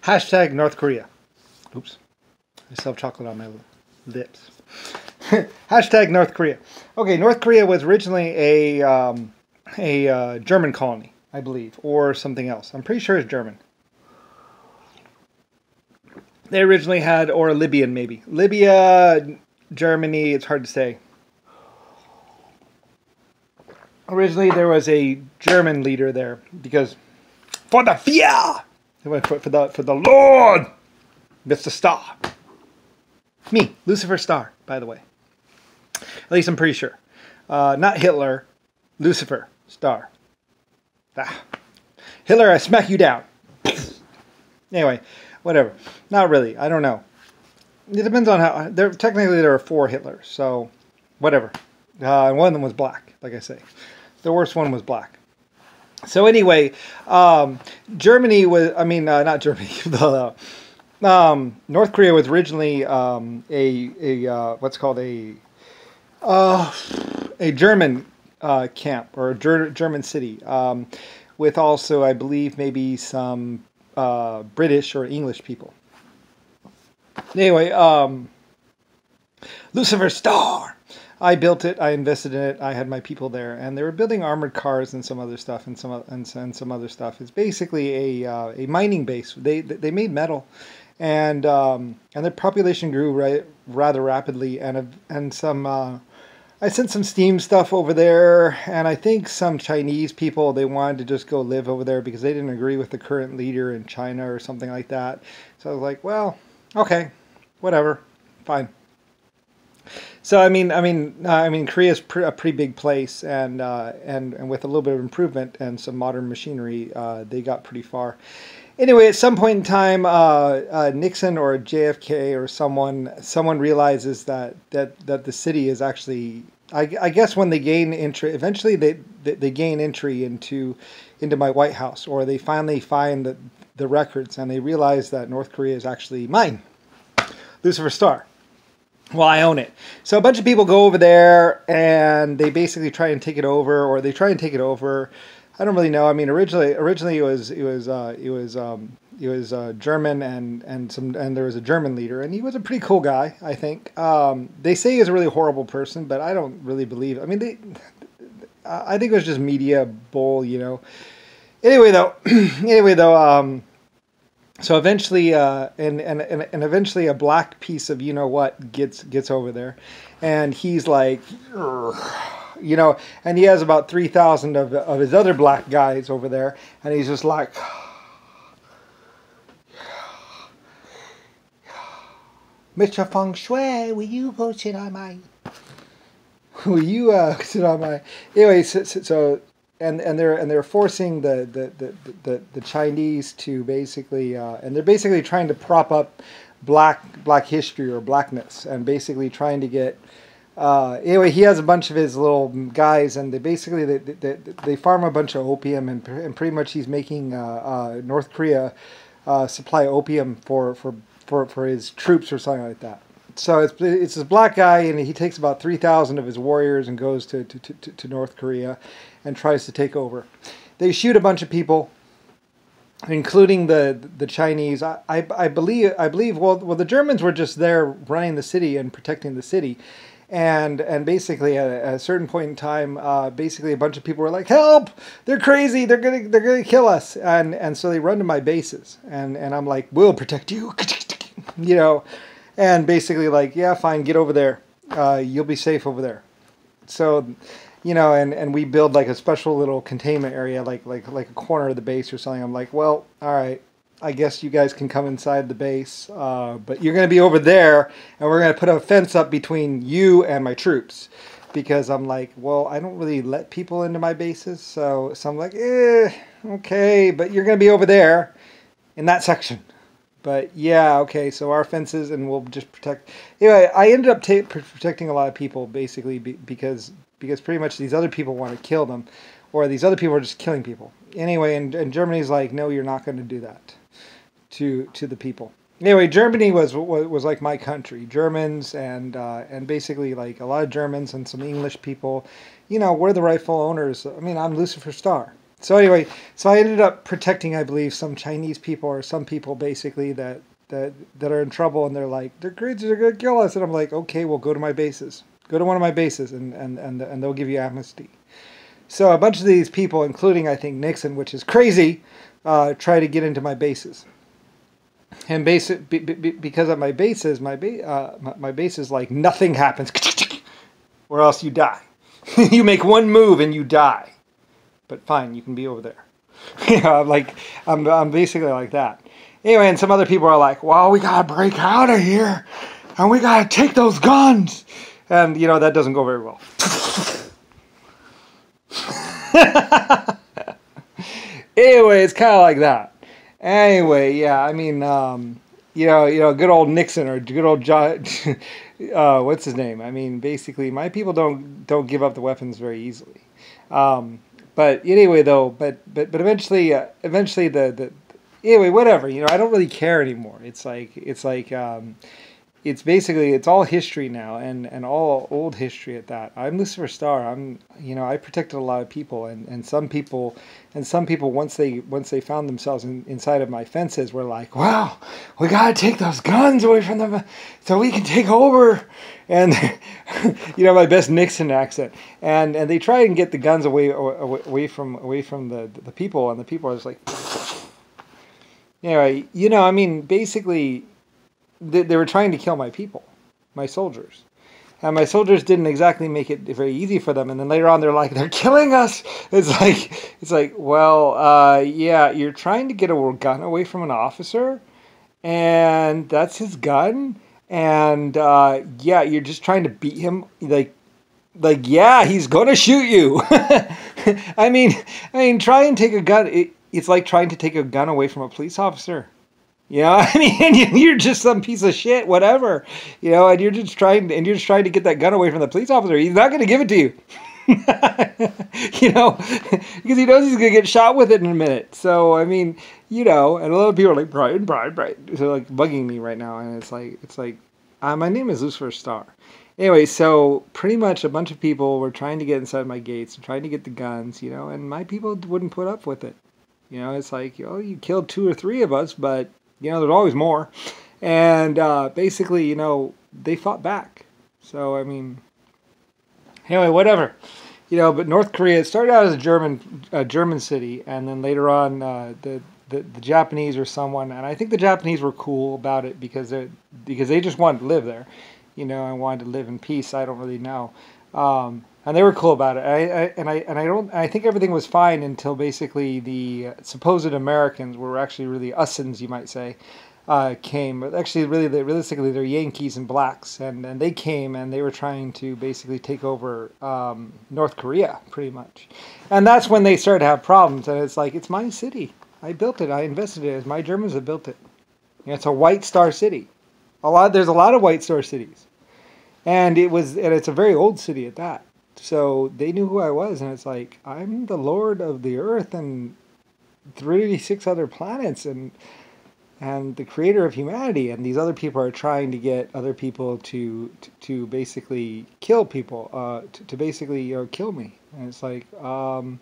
Hashtag North Korea. Oops. I still have chocolate on my lips. Hashtag North Korea. Okay, North Korea was originally a German colony, I believe, or something else. I'm pretty sure it's German. They originally had, or Libyan maybe. Libya, Germany, it's hard to say. Originally there was a German leader there because for the fear, for the Lord, Mr. Star. Me, Lucifer Star, by the way. At least I'm pretty sure. Not Hitler, Lucifer Star. Ah. Hitler, I smack you down. Anyway, whatever. Not really. I don't know. It depends on how. Technically, there are 4 Hitlers, so whatever. And one of them was black, like I say. The worst one was black. So anyway, Germany was. I mean, not Germany. North Korea was originally what's called a German camp or a German city, with also, I believe, maybe some British or English people. Anyway, Lucifer Star. I built it. I invested in it. I had my people there, and they were building armored cars and some other stuff, and some other stuff. It's basically a mining base. They made metal, and the population grew rather rapidly, and some. I sent some Steam stuff over there, and I think some Chinese people, they wanted to just go live over there because they didn't agree with the current leader in China or something like that. So I was like, well, okay, whatever, fine. So I mean, Korea's a pretty big place, and with a little bit of improvement and some modern machinery, they got pretty far. Anyway, at some point in time, Nixon or JFK or someone realizes that the city is actually, I guess when they gain entry, eventually they gain entry into my White House, or they finally find the records, and they realize that North Korea is actually mine, Lucifer Star. Well, I own it. So a bunch of people go over there, and they basically try and take it over, or they try and take it over. I don't really know. I mean, originally it was German, and there was a German leader, and he was a pretty cool guy, I think. They say he was a really horrible person, but I don't really believe. I mean, I think it was just media bull, you know. Anyway, though. So eventually, and eventually, a black piece of what gets over there, and he's like, you know, and he has about 3,000 of his other black guys over there, and he's just like, Mr. Feng Shui, will you go sit on my? Will you sit on my? Anyway, so. And they're forcing the Chinese to basically and they're basically trying to prop up black history or blackness, and basically trying to get anyway, he has a bunch of his little guys, and they farm a bunch of opium, and pretty much he's making North Korea supply opium for his troops or something like that. So it's this black guy, and he takes about 3,000 of his warriors and goes to North Korea and tries to take over. They shoot a bunch of people, including the Chinese. I believe well the Germans were just there running the city and protecting the city, and basically at a certain point in time, basically a bunch of people were like, "Help! They're crazy! They're gonna kill us!" And so they run to my bases, and I'm like, "We'll protect you," you know. And basically, like, yeah, fine, get over there. You'll be safe over there. So, you know, and we build like a special little containment area, like a corner of the base or something. I'm like, well, all right, I guess you guys can come inside the base, but you're going to be over there, and we're going to put a fence up between you and my troops, because I'm like, well, I don't really let people into my bases, so I'm like, okay, but you're going to be over there in that section. But yeah, okay, so our fences, and we'll just protect. Anyway, I ended up protecting a lot of people, basically, because pretty much these other people want to kill them, or these other people are just killing people. Anyway, and Germany's like, no, you're not going to do that to the people. Anyway, Germany was like my country. Germans and basically like a lot of Germans and some English people, you know, we're the rightful owners. I mean, I'm Lucifer Star. So anyway, so I ended up protecting, I believe, some Chinese people or some people basically that are in trouble, and they're like, their creatures are gonna kill us, and I'm like, okay, well, go to my bases, go to one of my bases, and they'll give you amnesty. So a bunch of these people, including I think Nixon, which is crazy, try to get into my bases. And because of my bases, my base is like nothing happens, or else you die. You make one move and you die. But fine, you can be over there. You know, I'm basically like that. Anyway, and some other people are like, well, we gotta break out of here, and we gotta take those guns. And you know, that doesn't go very well. Anyway, it's kind of like that. Anyway, yeah, I mean, good old Nixon or good old John, what's his name? I mean, basically, my people don't give up the weapons very easily. But anyway, though, but eventually the anyway, whatever. You know, I don't really care anymore. It's basically it's all history now, and all old history at that. I'm Lucifer Star. I protected a lot of people, and some people once they found themselves inside of my fences were like, wow, we gotta take those guns away from them so we can take over. And my best Nixon accent, and they try and get the guns away from the people, and the people are just like, anyway, I mean, basically. They were trying to kill my people, my soldiers. And my soldiers didn't exactly make it very easy for them. And then later on, they're like, they're killing us. It's like, well, yeah, you're trying to get a gun away from an officer, and that's his gun. And yeah, you're just trying to beat him. Yeah, he's gonna shoot you. I mean, try and take a gun. It's like trying to take a gun away from a police officer. You know, I mean, you're just some piece of shit, whatever. You know, and you're just trying to get that gun away from the police officer. He's not going to give it to you. You know, because he knows he's going to get shot with it in a minute. So, I mean, and a lot of people are like, Brian. So, like, bugging me right now. And it's like, my name is Lucifer Star. Anyway, so pretty much a bunch of people were trying to get inside my gates and trying to get the guns, and my people wouldn't put up with it. It's like, you killed 2 or 3 of us, but there's always more. And basically, they fought back. So, I mean, anyway, whatever. But North Korea, it started out as a German city, and then later on, the Japanese or someone, and I think the Japanese were cool about it because they just wanted to live there, and wanted to live in peace. I don't really know. And they were cool about it. I think everything was fine until basically the supposed Americans were actually really Ussins, you might say, came. But actually, realistically, they're Yankees and blacks, and they came and they were trying to basically take over North Korea, pretty much. And that's when they started to have problems. And it's like, it's my city. I built it. I invested in it. My Germans have built it. It's a white star city. There's a lot of white star cities, and it's a very old city at that. So they knew who I was, and it's like, I'm the Lord of the Earth and 36 other planets, and the creator of humanity, and these other people are trying to get other people to basically kill people, to basically kill me. And it's like, I'm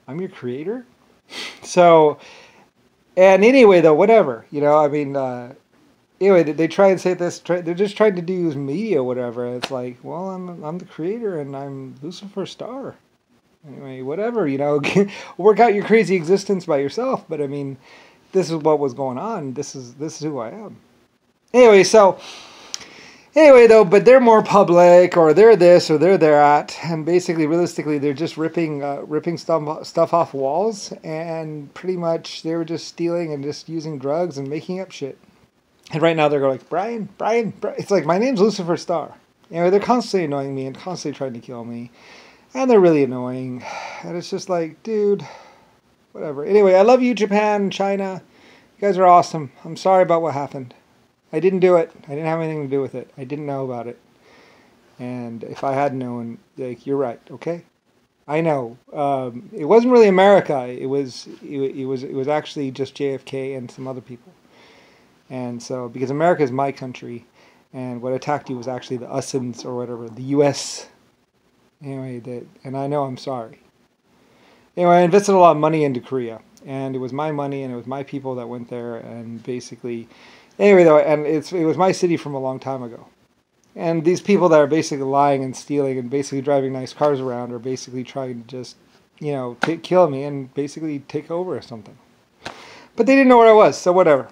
your creator? So, and anyway, though, whatever, anyway, they try and say this. They're just trying to use media, whatever. It's like, well, I'm the creator, and I'm Lucifer Star. Anyway, whatever. Work out your crazy existence by yourself. But I mean, this is what was going on. This is who I am. Anyway, though, but they're more public, or they're this, or they're that, and basically, realistically, they're just ripping stuff off walls, and pretty much they were just stealing and just using drugs and making up shit. And right now they're going like, Brian. It's like, my name's Lucifer Star. They're constantly annoying me and constantly trying to kill me. And they're really annoying. And it's just like, dude, whatever. Anyway, I love you, Japan, China. You guys are awesome. I'm sorry about what happened. I didn't do it. I didn't have anything to do with it. I didn't know about it. And if I had known, like, you're right, okay? I know. It wasn't really America. It was actually just JFK and some other people. And so, because America is my country, and what attacked you was actually the Ussins or whatever, the U.S. Anyway, and I know I'm sorry. Anyway, I invested a lot of money into Korea, and it was my money, and it was my people that went there, and basically, anyway, though, and it was my city from a long time ago. And these people that are basically lying and stealing and basically driving nice cars around are basically trying to just, kill me and basically take over or something. But they didn't know where I was, so whatever.